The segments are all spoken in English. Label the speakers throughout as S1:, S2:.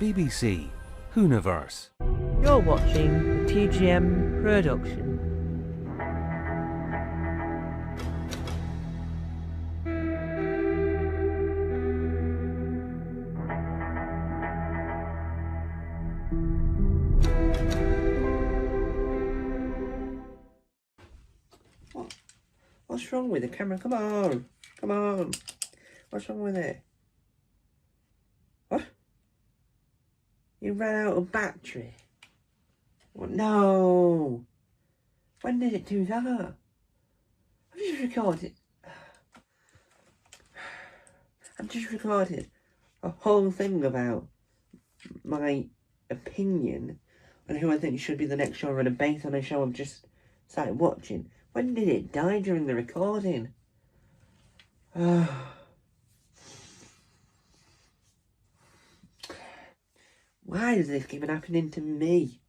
S1: BBC Hooniverse.
S2: You're watching the TGM production.
S3: What's wrong with the camera? Come on. Come on. What's wrong with it? What? You ran out of battery? What? No. When did it do that? I've just recorded. I've just recorded a whole thing about my opinion on who I think should be the next showrunner based on a show I've just started watching. When did it die during the recording? Why does this keep happening to me?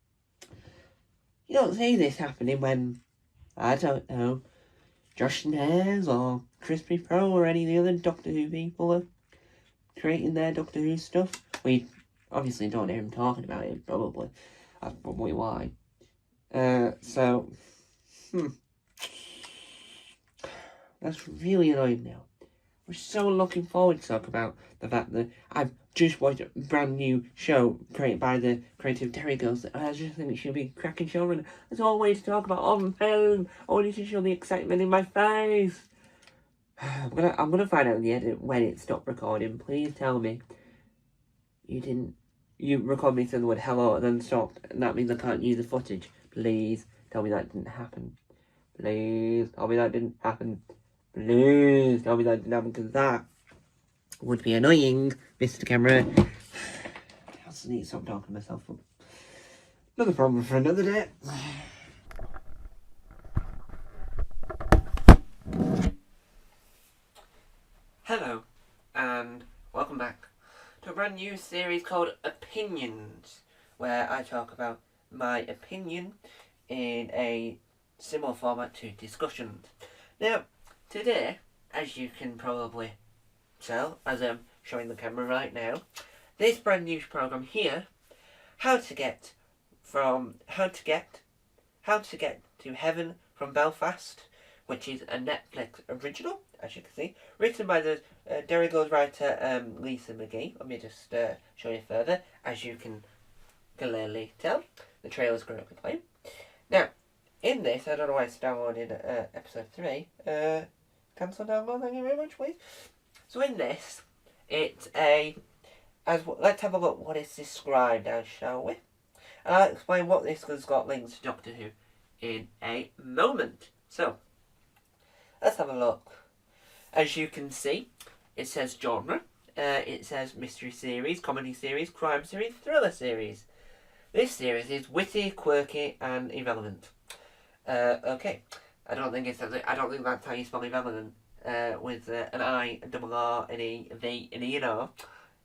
S3: You don't see this happening when, I don't know, Josh Nares or Crispy Pro or any of the other Doctor Who people are creating their Doctor Who stuff. We obviously don't hear him talking about it, probably. That's probably why. That's really annoying now. We're so looking forward to talk about the fact that I've just watched a brand new show created by the creative Derry Girls that I just think it should be a cracking showrunner. There's always to talk about on film. I want you to show the excitement in my face. I'm gonna find out in the edit when it stopped recording. Please tell me you recorded me saying the word hello and then stopped, and that means I can't use the footage. Please tell me that didn't happen. Please tell me that didn't happen. Please tell me that didn't happen, because that would be annoying, Mr. Camera. I also need to stop talking to myself up. Another problem for another day. Hello, and welcome back to a brand new series called Opinions, where I talk about my opinion in a similar format to discussions. Now, today, as you can probably tell, as I'm showing the camera right now, this brand new program here, how to get to heaven from Belfast, which is a Netflix original, as you can see, written by the Derry Girls writer Lisa McGee. Let me just show you further. As you can clearly tell, the trailer's currently playing. Now, in this, I don't know why it's downloaded episode 3. Cancel download, thank you very much, please. So in this, it's let's have a look what it's described as, shall we? And I'll explain what this has got links to Doctor Who in a moment. So, let's have a look. As you can see, it says genre. It says mystery series, comedy series, crime series, thriller series. This series is witty, quirky, and irrelevant. Okay. I don't think that's how you spell irrelevant. With an I, a double R, an E, a V, an E, an R,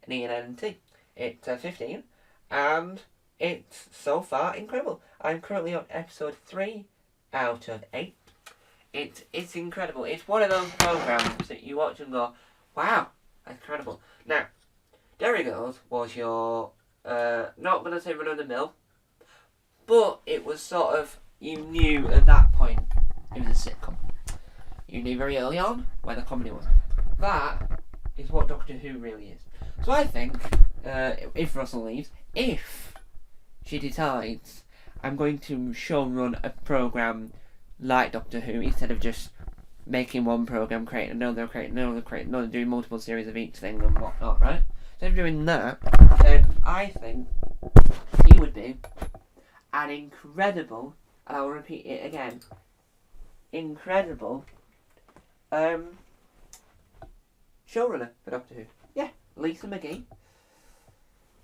S3: an E, and N, and T. It's 15, and it's so far incredible. I'm currently on episode 3 out of 8. It's incredible. It's one of those programs that you watch and go, wow, that's incredible. Now, Derry Girls was your, not going to say run of the mill, but it was sort of, you knew at that point it was a sitcom. You knew very early on where the comedy was. That is what Doctor Who really is. So I think, if Russell leaves, if she decides, I'm going to show run a programme like Doctor Who, instead of just making one programme, creating another, doing multiple series of each thing and whatnot, right? Instead of doing that, then I think he would be an incredible, and I will repeat it again, incredible showrunner for Doctor Who. Yeah, Lisa McGee.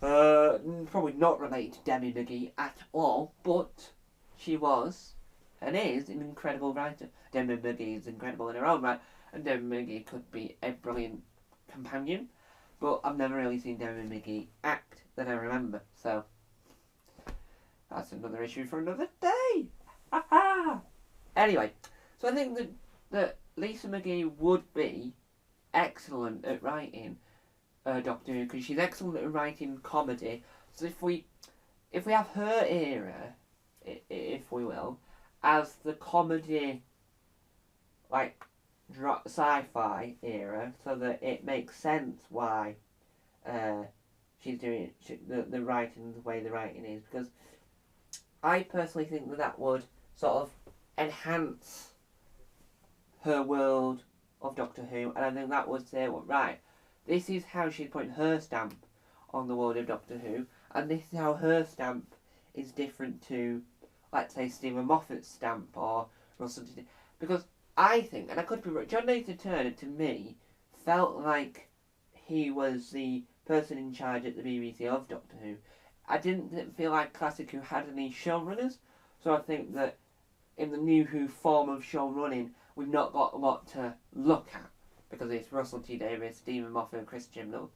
S3: Probably not related to Demi McGee at all, but she was and is an incredible writer. Demi McGee is incredible in her own right, and Demi McGee could be a brilliant companion, but I've never really seen Demi McGee act that I remember, so that's another issue for another day. Anyway, so I think that Lisa McGee would be excellent at writing Doctor Who, because she's excellent at writing comedy. So if we have her era, if we will, as the comedy, like, sci-fi era, so that it makes sense why she's doing the writing the way the writing is, because I personally think that would sort of enhance her world of Doctor Who, and I think that would say, well, right, this is how she's putting her stamp on the world of Doctor Who, and this is how her stamp is different to, let's say, Stephen Moffat's stamp or Russell T. Because I think, and I could be right, John Nathan Turner, to me, felt like he was the person in charge at the BBC of Doctor Who. I didn't feel like Classic Who had any showrunners, so I think that in the new Who form of showrunning, we've not got a lot to look at, because it's Russell T Davies, Stephen Moffat and Chris Chibnall.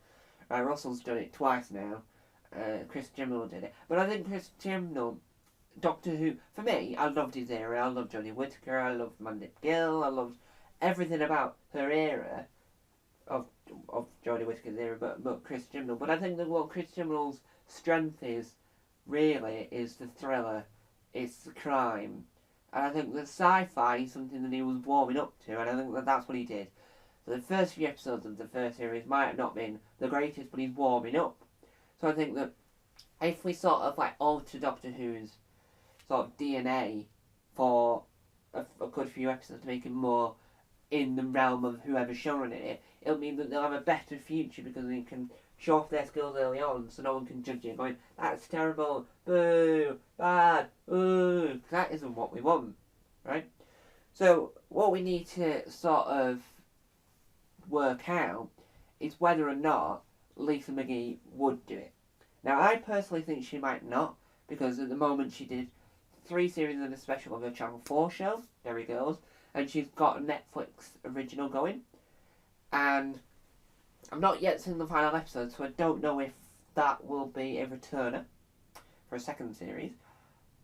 S3: Russell's done it twice now, Chris Chibnall did it, but I think Chris Chibnall, Doctor Who, for me, I loved his era. I loved Jodie Whittaker, I loved Mandip Gill, I loved everything about her era of Jodie Whittaker's era, but Chris Chibnall. But I think that what Chris Chibnall's strength is the thriller, it's the crime, and I think the sci-fi is something that he was warming up to, and I think that that's what he did. So the first few episodes of the first series might have not been the greatest, but he's warming up. So I think that if we sort of like alter Doctor Who's sort of DNA for a good few episodes to make it more in the realm of whoever's showrunning it, it'll mean that they'll have a better future because they can show off their skills early on, so no one can judge it going, that's terrible, boo, bad, ooh. That isn't what we want, right? So what we need to sort of work out is whether or not Lisa McGee would do it. Now, I personally think she might not, because at the moment she did 3 series and a special of her Channel 4 show, Derry Girls, and she's got a Netflix original going, and I've not yet seen the final episode, so I don't know if that will be a returner for a second series,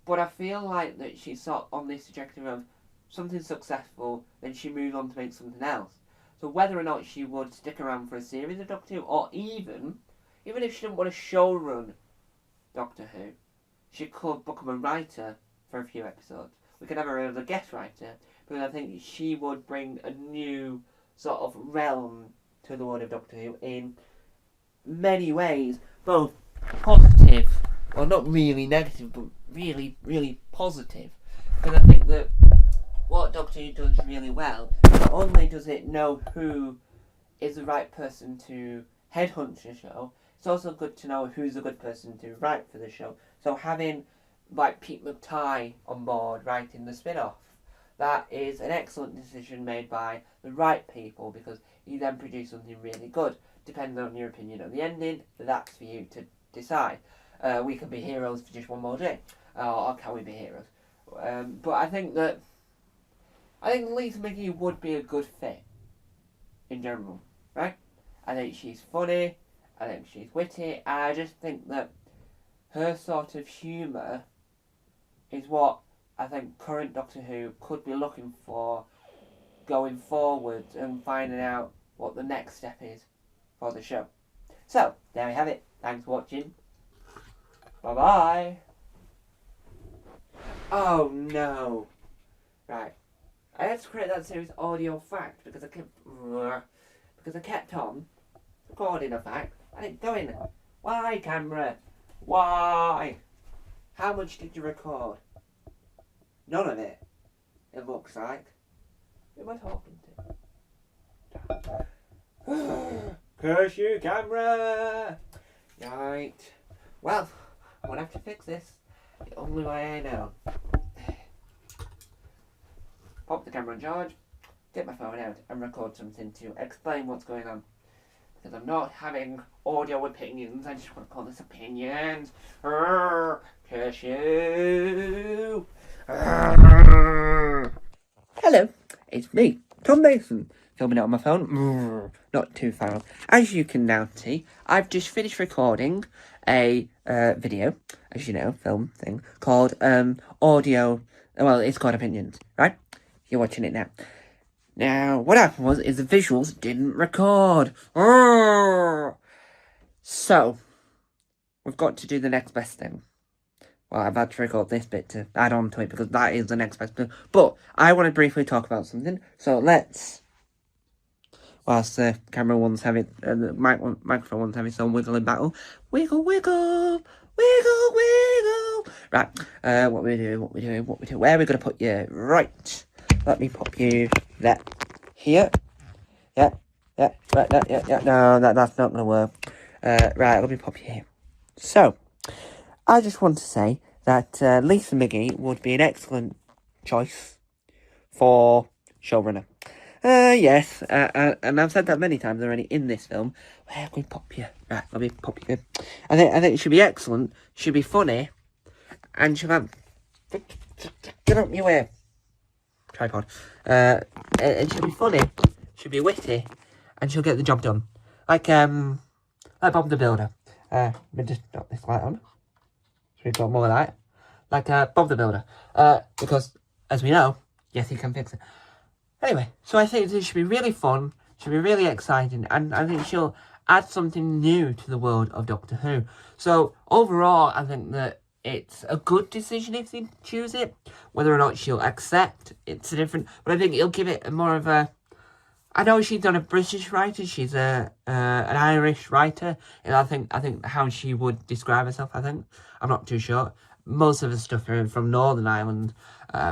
S3: but I feel like that she's sort of on this trajectory of something successful, then she moves on to make something else. So whether or not she would stick around for a series of Doctor Who, or even if she didn't want to showrun Doctor Who, she could become a writer for a few episodes. We could have her as a guest writer, because I think she would bring a new sort of realm to the world of Doctor Who in many ways, both positive, well, not really negative, but really, really positive. Because I think that what Doctor Who does really well, not only does it know who is the right person to headhunt the show, it's also good to know who's a good person to write for the show. So having like Pete McTighe on board writing the spin-off, that is an excellent decision made by the right people, because you then produce something really good. Depending on your opinion on the ending, that's for you to decide. We can be heroes for just one more day, or can we be heroes? But I think Lisa McGee would be a good fit in general, right? I think she's funny, I think she's witty, and I just think that her sort of humour is what I think current Doctor Who could be looking for going forward and finding out what the next step is for the show. So, there we have it. Thanks for watching. Bye-bye. Oh no. Right. I had to create that series audio fact because I kept on recording a fact and it going, why camera? Why? How much did you record? None of it. It looks like. Who am I talking to? Curse you, camera! Right. Well, I'm gonna have to fix this. The only way I know. Pop the camera on charge, get my phone out and record something to explain what's going on. Because I'm not having audio opinions, I just want to call this opinions. Curse you! Hello, it's me, Tom Mason, filming it on my phone. Not too far off. As you can now see, I've just finished recording a video, as you know, film thing, called audio, well, it's called Opinions, right? You're watching it now. Now, what happened is the visuals didn't record. So, we've got to do the next best thing. Well, I've had to record this bit to add on to it because that is the next best thing. But I want to briefly talk about something. So let's, whilst the camera one's having, the microphone one's having some wiggling battle. Wiggle, wiggle, wiggle, wiggle. Right, what we doing? Where are we going to put you? Right, let me pop you there. Here. Yeah, right, yeah. No, that's not going to work. Right, let me pop you here. So, I just want to say that Lisa McGee would be an excellent choice for showrunner. Yes, and I've said that many times already in this film. Where can we pop you? Right, let me pop you. I think she'll be excellent. She'll be funny, and she'll have get up your way. Tripod. And she'll be funny. She'll be witty, and she'll get the job done. Like Bob the Builder. Let me just knock this light on. So we've got more light. Like Bob the Builder. Because, as we know, yes, he can fix it. Anyway, so I think this should be really fun. Should be really exciting. And I think she'll add something new to the world of Doctor Who. So, overall, I think that it's a good decision if they choose it. Whether or not she'll accept, it's different. But I think it'll give it more of a... I know she's not a British writer, she's an Irish writer, and I think how she would describe herself, I'm not too sure. Most of the stuff are from Northern Ireland,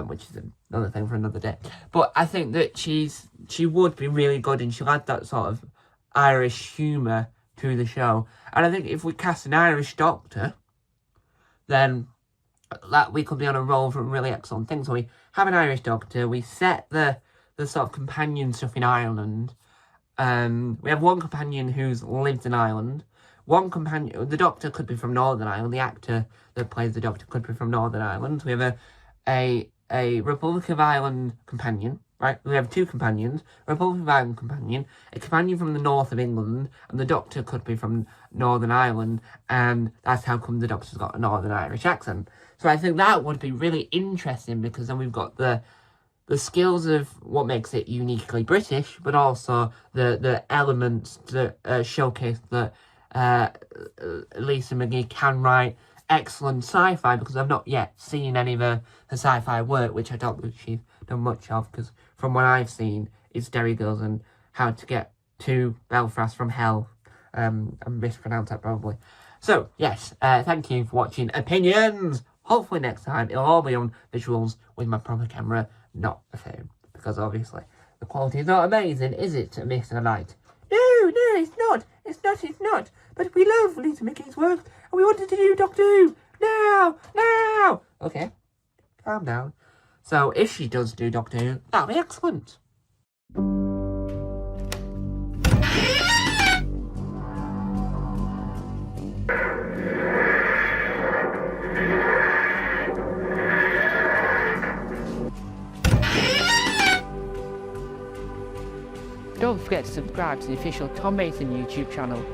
S3: which is another thing for another day. But I think that she would be really good, and she'll add that sort of Irish humour to the show. And I think if we cast an Irish doctor, then that we could be on a roll for really excellent things. So we have an Irish doctor, we set the sort of companion stuff in Ireland. We have one companion who's lived in Ireland. One companion, the Doctor could be from Northern Ireland. The actor that plays the Doctor could be from Northern Ireland. We have a Republic of Ireland companion, right? We have two companions, a Republic of Ireland companion, a companion from the north of England, and the Doctor could be from Northern Ireland, and that's how come the Doctor's got a Northern Irish accent. So I think that would be really interesting, because then we've got the skills of what makes it uniquely British, but also the elements that showcase that Lisa McGee can write excellent sci-fi, because I've not yet seen any of her sci-fi work, which I don't think she's done much of, because from what I've seen, it's Derry Girls and How to Get to Belfast from Hell. I mispronounced that probably. So, yes, thank you for watching Opinions. Hopefully next time it'll all be on visuals with my proper camera, not the phone, because obviously the quality is not amazing, is it, Mr. Knight? No, it's not. But we love Lisa McGee's work, and we wanted to do Doctor Who now. Okay, calm down. So if she does do Doctor Who, that'll be excellent.
S2: Don't forget to subscribe to the official Tom Mason YouTube channel